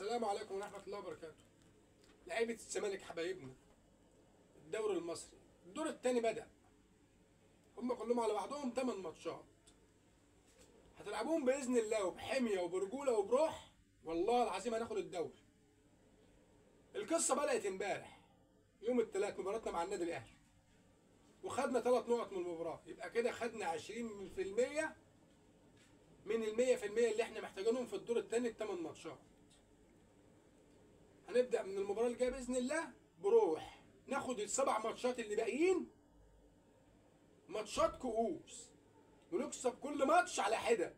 السلام عليكم ورحمة الله وبركاته. لعيبة الزمالك حبايبنا، الدوري المصري الدور الثاني بدأ. هم كلهم على بعضهم 8 ماتشات هتلعبوهم بإذن الله وبحمية وبرجولة وبروح. والله العظيم هناخد الدوري. القصة بدأت امبارح يوم الثلاث، مباراتنا مع النادي الأهلي، وخدنا 3 نقط من المباراة. يبقى كده خدنا 20% من 100% اللي احنا محتاجينهم في الدور الثاني ال8 ماتشات. هنبدأ من المباراة الجاية بإذن الله بروح، ناخد ال7 ماتشات اللي باقيين ماتشات كؤوس، ونكسب كل ماتش على حدة.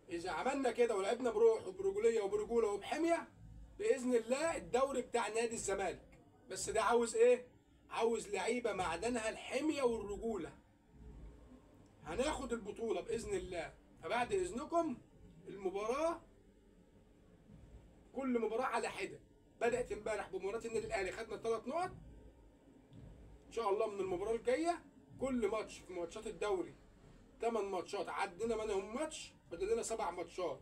إذا عملنا كده ولعبنا بروح وبرجولية وبرجولة وبحمية بإذن الله الدوري بتاع نادي الزمالك. بس ده عاوز إيه؟ عاوز لعيبة معدنها الحمية والرجولة. هناخد البطولة بإذن الله. فبعد إذنكم المباراة كل مباراة على حدة. بدأت امبارح بمباراة النادي الأهلي، خدنا 3 نقط. إن شاء الله من المباراة الجاية كل ماتش في ماتشات الدوري 8 ماتشات عدينا منهم ماتش، فاضل لنا 7 ماتشات.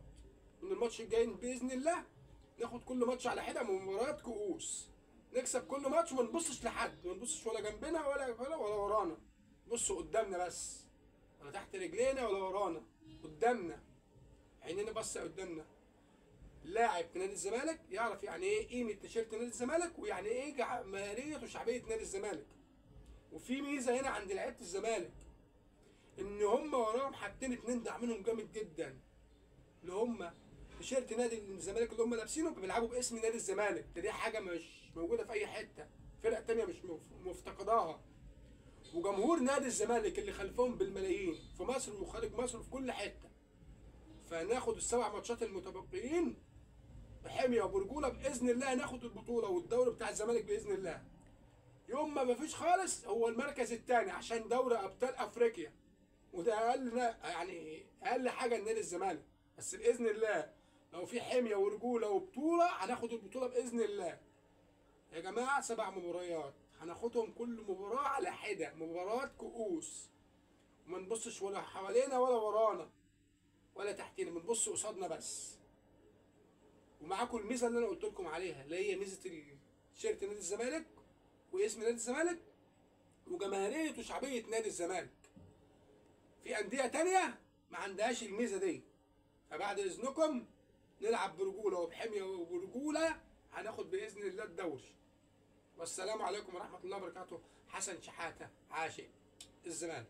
من الماتش الجاي بإذن الله ناخد كل ماتش على حدة مباريات كؤوس، نكسب كل ماتش وما نبصش لحد، ما نبصش ولا جنبنا ولا ورانا. بصوا قدامنا بس، ولا تحت رجلينا ولا ورانا، قدامنا، عينينا بس قدامنا. لاعب في نادي الزمالك يعرف يعني ايه قيمه تيشيرت نادي الزمالك، ويعني ايه جماهيريه وشعبيه نادي الزمالك. وفي ميزه هنا عند لعيبه الزمالك ان هم وراهم حاجتين 2 داعمينهم جامد جدا، اللي هم تيشيرت نادي الزمالك اللي هم لابسينه بيلعبوا باسم نادي الزمالك. دي حاجه مش موجوده في اي حته، فرق تانيه مش مفتقداها. وجمهور نادي الزمالك اللي خلفهم بالملايين في مصر وخارج مصر وفي كل حته. فناخد ال7 ماتشات المتبقيين بحمية وبرجولة بإذن الله، ناخد البطولة والدوري بتاع الزمالك بإذن الله. يوم ما مفيش خالص هو المركز الثاني عشان دوري أبطال أفريقيا، وده أقل يعني أقل حاجة لنادي الزمالك. بس بإذن الله لو في حمية ورجولة وبطولة هناخد البطولة بإذن الله. يا جماعة 7 مباريات هناخدهم كل مباراة على حدة، مباراة كؤوس، وما نبصش ولا حوالينا ولا ورانا ولا تحتنا، بنبص قصادنا بس. ومعاكم الميزه اللي انا قلت لكم عليها، اللي هي ميزه تيشيرت نادي الزمالك واسم نادي الزمالك وجماهيريه وشعبيه نادي الزمالك. في انديه تانيه ما عندهاش الميزه دي. فبعد اذنكم نلعب برجوله وبحميه وبرجوله، هناخد باذن الله الدوري. والسلام عليكم ورحمه الله وبركاته. حسن شحاته عاشق الزمالك.